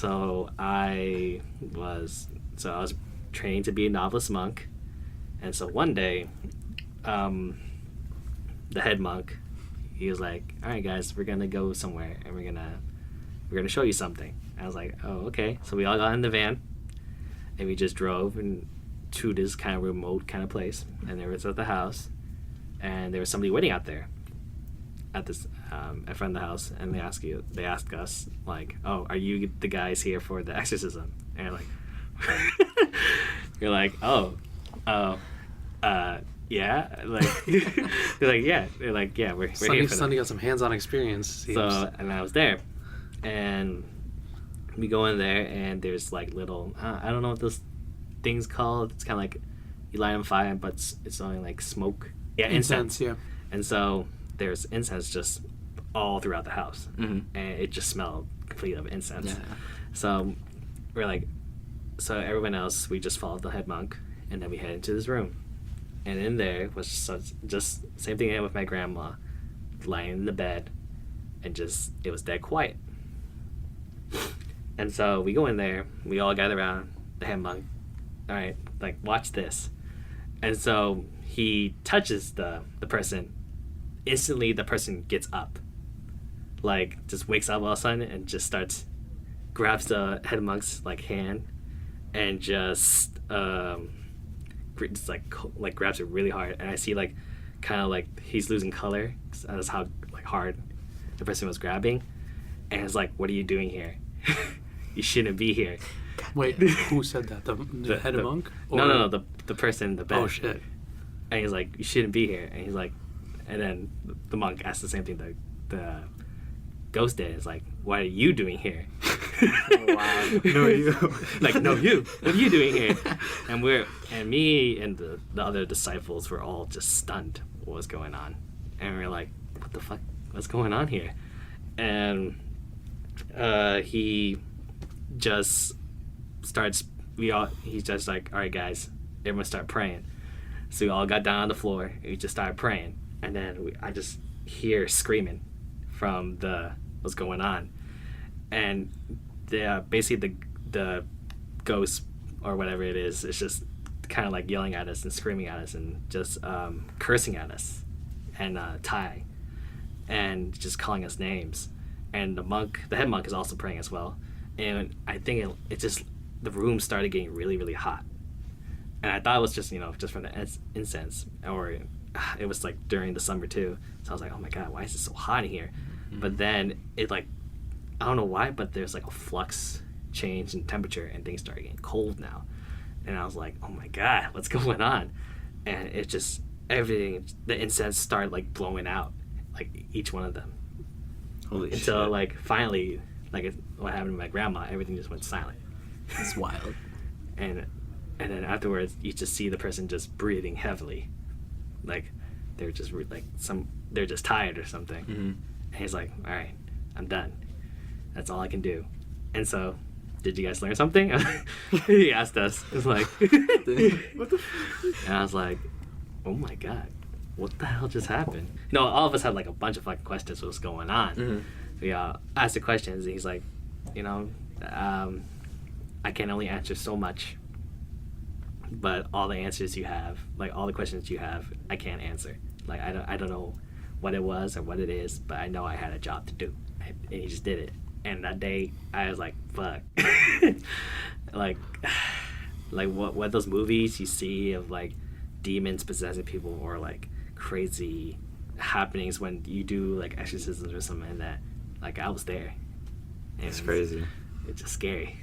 So I was training to be a novice monk, and so one day, the head monk, he was like, "All right, guys, we're gonna go somewhere, and we're gonna show you something." I was like, "Oh, okay." So we all got in the van, and we just drove to this kind of remote kind of place, and there was at the house, and there was somebody waiting out there at this in front of the house, and they asked us like, "Oh, are you the guys here for the exorcism?" And like you're like, "Oh, yeah," like they're like, "Yeah," they're like, "Yeah, we're here for Sonny got some hands-on experience. So, and I was there, and we go in there, and there's like little I don't know what those things called. It's kind of like you light on fire, but it's only like smoke. Yeah, incense. Yeah. And so there's incense just all throughout the house, and it just smelled complete of incense. Yeah. So we're like, so everyone else, we just followed the head monk, and then we head into this room, and in there was just same thing I had with my grandma, lying in the bed, and just it was dead quiet. And so we go in there, we all gather around the head monk. All right, like watch this. And so he touches the person. Instantly, the person gets up, like just wakes up all of a sudden and just grabs the head monk's like hand, and just like grabs it really hard. And I see like kind of like he's losing color. That's how like hard the person was grabbing, and it's like, "What are you doing here? You shouldn't be here." Wait, who said that? The head monk? Or... No, the person in the bed. Oh shit! And he's like, "You shouldn't be here." And he's like, and then the monk asked the same thing the ghost did. It's like, "What are you doing here?" Oh, wow. No, you. Like, "No, you. What are you doing here?" And me and the other disciples were all just stunned what was going on, and we are like, "What the fuck? What's going on here?" And he just starts. He's just like, "All right, guys, everyone start praying." So we all got down on the floor and we just started praying, and then I just hear screaming from what's going on, and basically the ghost or whatever it is just kind of like yelling at us and screaming at us and just cursing at us and Thai, and just calling us names. And the head monk is also praying as well, and I think it just the room started getting really, really hot. And I thought it was just from the incense, or it was like during the summer too. So I was like, "Oh my god, why is it so hot in here?" Mm-hmm. But then it like, I don't know why, but there's like a flux change in temperature, and things started getting cold now. And I was like, "Oh my god, what's going on?" And it just everything, the incense started like blowing out, like each one of them. Holy shit! Until like finally, like what happened to my grandma, everything just went silent. It's wild. And then afterwards, you just see the person just breathing heavily, like they're just they're just tired or something. Mm-hmm. And he's like, "All right, I'm done. That's all I can do." And so, did you guys learn something? He asked us. It's like, what the? And I was like, "Oh my god, what the hell just happened?" All of us had like a bunch of fucking questions. What was going on? Mm-hmm. We asked the questions, and he's like, I can only answer so much. But all the answers you have, like all the questions you have, I can't answer. Like I don't know what it was or what it is, but I know I had a job to do, and he just did it. And that day, I was like, "Fuck!" like what those movies you see of like demons possessing people, or like crazy happenings when you do like exorcisms or something like that. Like I was there. It's crazy. It's just scary.